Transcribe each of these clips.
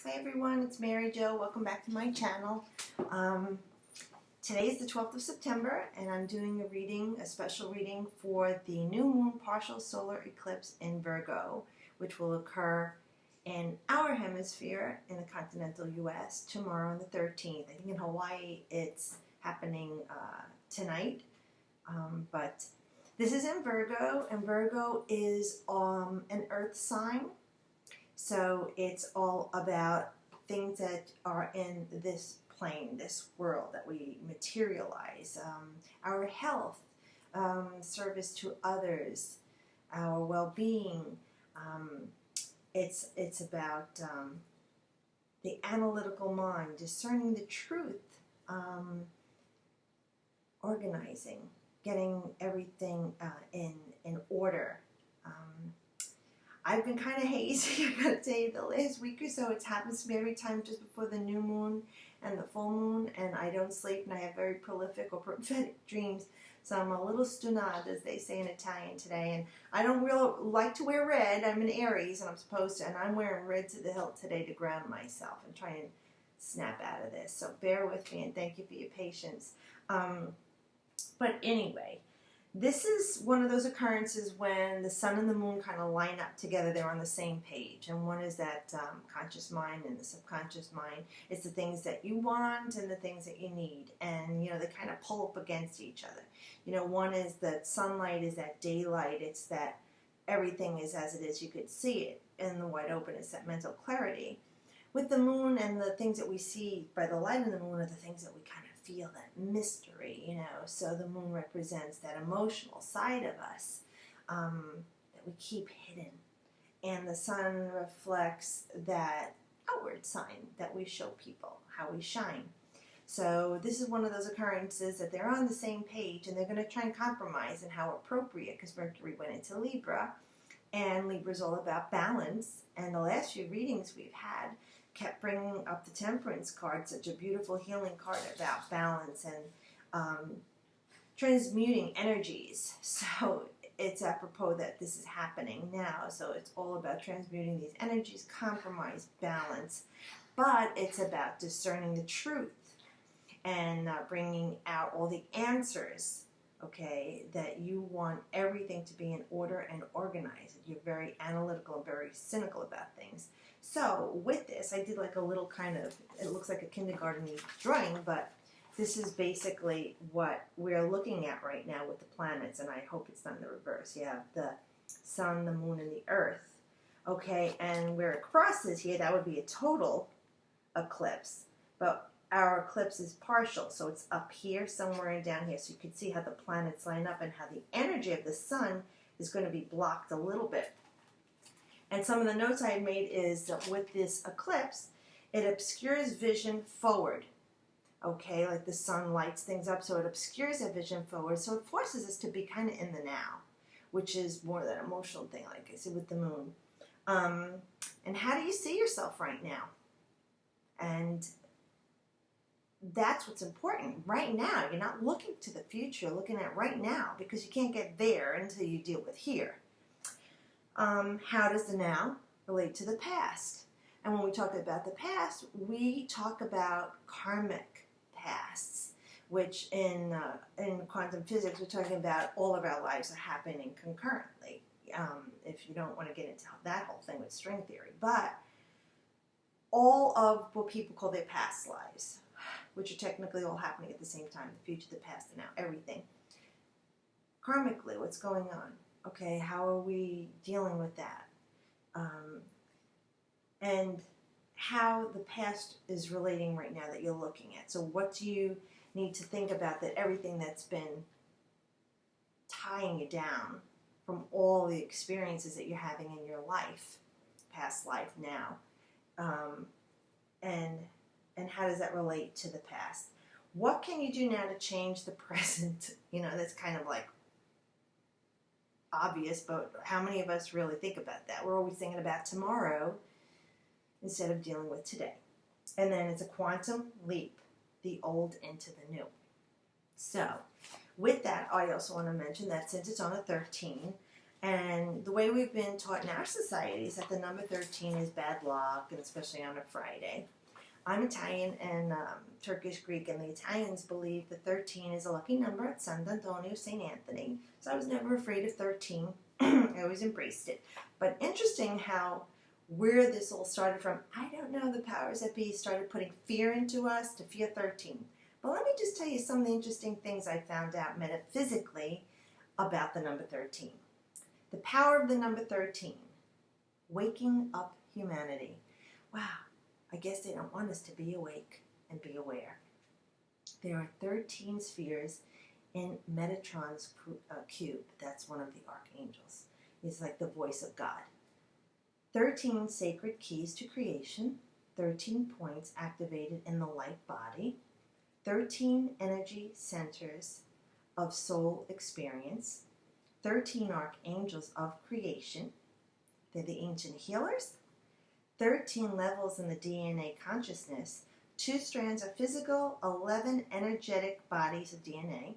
Hi everyone, it's Mary Jo. Welcome back to my channel. Today is the 12th of September and I'm doing a reading, a special reading for the new moon partial solar eclipse in Virgo, which will occur in our hemisphere in the continental US tomorrow on the 13th. I think in Hawaii it's happening tonight, but this is in Virgo, and Virgo is an earth sign. So it's all about things that are in this plane, this world that we materialize, our health, service to others, our well-being. It's about the analytical mind, discerning the truth, organizing, getting everything in order. I've been kind of hazy, I gotta tell you, the last week or so. It happens to me every time just before the new moon and the full moon, and I don't sleep, and I have very prolific or prophetic dreams. So I'm a little stunad, as they say in Italian today, and I don't really like to wear red. I'm an Aries, and I'm supposed to, and I'm wearing red to the hilt today to ground myself and try and snap out of this. So bear with me, and thank you for your patience. But anyway, this is one of those occurrences when the sun and the moon kind of line up together. They're on the same page. And one is that conscious mind and the subconscious mind. It's the things that you want and the things that you need. And, you know, they kind of pull up against each other. You know, one is that sunlight is that daylight. It's that everything is as it is. You could see it. And the wide open is that mental clarity. With the moon and the things that we see by the light of the moon are the things that we kind of feel, that mystery, you know. So the moon represents that emotional side of us that we keep hidden. And the sun reflects that outward sign that we show people, how we shine. So this is one of those occurrences that they're on the same page and they're going to try and compromise and how appropriate, because Mercury went into Libra, and Libra is all about balance. And the last few readings we've had kept bringing up the Temperance card, such a beautiful healing card about balance and transmuting energies. So it's apropos that this is happening now. So it's all about transmuting these energies, compromise, balance. But it's about discerning the truth and bringing out all the answers, okay, that you want everything to be in order and organized. You're very analytical and very cynical about things. So with this, I did like a little kind of, it looks like a kindergarten drawing, but this is basically what we're looking at right now with the planets, and I hope it's not in the reverse. You have the sun, the moon, and the earth. Okay, and where it crosses here, that would be a total eclipse, but our eclipse is partial, so it's up here somewhere and down here, so you can see how the planets line up and how the energy of the sun is going to be blocked a little bit. And some of the notes I had made is that with this eclipse, it obscures vision forward. Okay, like the sun lights things up, so it obscures that vision forward. So it forces us to be kind of in the now, which is more that emotional thing, like I said, with the moon. And how do you see yourself right now? And that's what's important right now. You're not looking to the future, you're looking at right now, because you can't get there until you deal with here. How does the now relate to the past? And when we talk about the past, we talk about karmic pasts, which in quantum physics, we're talking about all of our lives are happening concurrently. If you don't want to get into that whole thing with string theory, but all of what people call their past lives, which are technically all happening at the same time, the future, the past, and now, everything. Karmically, what's going on? Okay, how are we dealing with that? And how the past is relating right now that you're looking at. So what do you need to think about, that everything that's been tying you down from all the experiences that you're having in your life, past life, now, and how does that relate to the past? What can you do now to change the present? You know, that's kind of like obvious, but how many of us really think about that? We're always thinking about tomorrow instead of dealing with today. And then it's a quantum leap, the old into the new. So with that, I also want to mention that since it's on the 13th, And the way we've been taught in our society is that the number 13 is bad luck, and especially on a Friday. I'm Italian and Turkish Greek, and the Italians believe that 13 is a lucky number at Sant'Antonio, St. Anthony. So I was never afraid of 13. I always embraced it. But interesting how where this all started from. I don't know, the powers that be started putting fear into us to fear 13. But let me just tell you some of the interesting things I found out metaphysically about the number 13. The power of the number 13, waking up humanity. Wow, I guess they don't want us to be awake and be aware. There are 13 spheres in Metatron's cube. That's one of the archangels. It's like the voice of God. 13 sacred keys to creation, 13 points activated in the light body, 13 energy centers of soul experience, 13 archangels of creation. They're the ancient healers. 13 levels in the DNA consciousness. 2 strands of physical, 11 energetic bodies of DNA.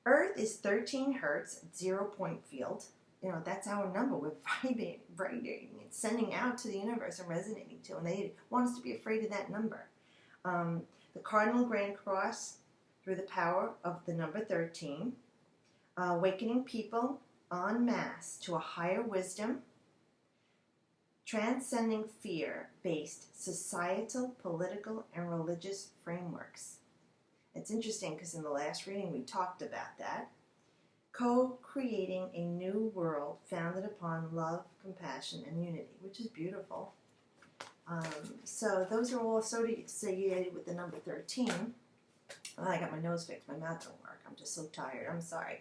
Earth is 13 hertz, 0-point field. You know, that's our number. We're vibrating and sending out to the universe and resonating to. And they want us to be afraid of that number. The Cardinal Grand Cross, through the power of the number 13, awakening people en masse to a higher wisdom, transcending fear-based societal, political, and religious frameworks. It's interesting because in the last reading we talked about that. Co-creating a new world founded upon love, compassion, and unity, which is beautiful. So those are all associated with the number 13. Well, I got my nose fixed. My mouth don't work. I'm just so tired. I'm sorry.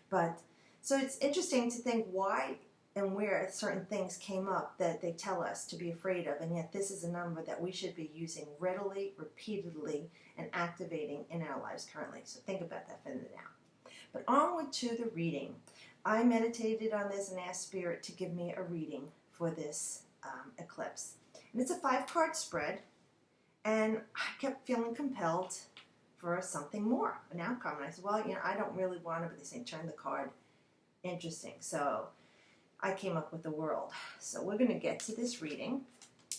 But so it's interesting to think why and where certain things came up that they tell us to be afraid of, and yet this is a number that we should be using readily, repeatedly, and activating in our lives currently. So think about that for now. But onward to the reading. I meditated on this and asked Spirit to give me a reading for this eclipse. And it's a 5-card spread, and I kept feeling compelled for something more, an outcome. And I said, well, you know, I don't really want to, but they say turn the card. Interesting. So I came up with the world. So we're going to get to this reading.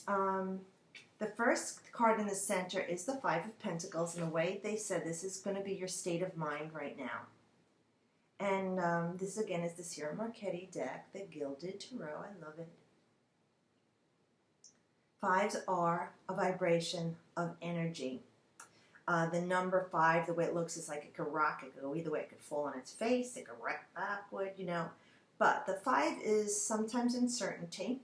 The first card in the center is the 5 of Pentacles, and the way they said this is going to be your state of mind right now. And this again is the Sierra Marchetti deck, the Gilded Tarot. I love it. 5s are a vibration of energy. The number 5, the way it looks, is like it could rock. It could go either way. It could fall on its face. It could rock backward, you know. But the 5 is sometimes uncertainty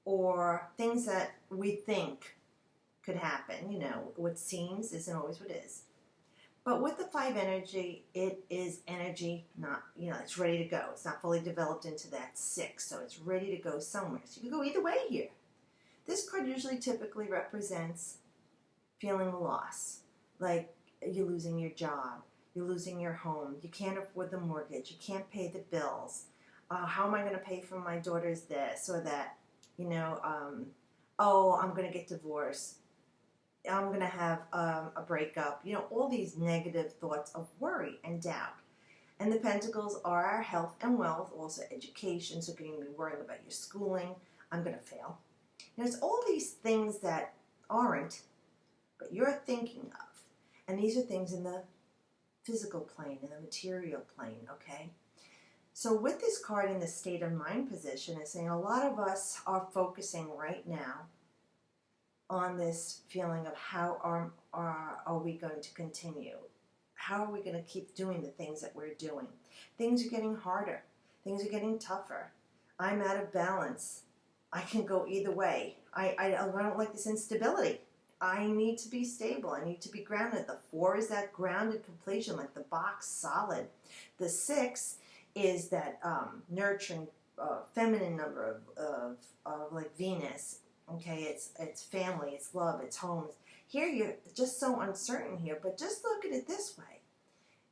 or things that we think could happen. You know, what seems isn't always what is. But with the 5 energy, it is energy, not, you know, it's ready to go. It's not fully developed into that 6, so it's ready to go somewhere. So you can go either way here. This card usually typically represents feeling loss, like you're losing your job, you're losing your home, you can't afford the mortgage, you can't pay the bills. How am I going to pay for my daughter's this or that? You know, oh, I'm going to get divorced. I'm going to have a breakup. You know, all these negative thoughts of worry and doubt. And the Pentacles are our health and wealth, also education. So you can be worrying about your schooling. I'm going to fail. And it's all these things that aren't, but you're thinking of. And these are things in the physical plane, in the material plane, okay? So with this card in the state of mind position, it's saying a lot of us are focusing right now on this feeling of how are we going to continue? How are we going to keep doing the things that we're doing? Things are getting harder. Things are getting tougher. I'm out of balance. I can go either way. I don't like this instability. I need to be stable. I need to be grounded. The 4 is that grounded completion, like the box solid. The 6 is that nurturing, feminine number of like Venus. Okay, it's family, it's love, it's homes. Here you're just so uncertain here, but just look at it this way.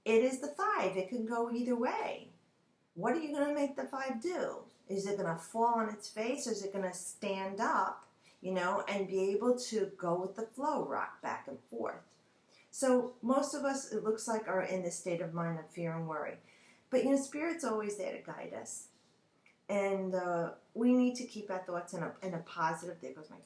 It is the 5. It can go either way. What are you going to make the 5 do? Is it going to fall on its face, or is it going to stand up, you know, and be able to go with the flow, rock back and forth? So most of us, it looks like, are in this state of mind of fear and worry. But, you know, Spirit's always there to guide us. And we need to keep our thoughts in a positive, there goes my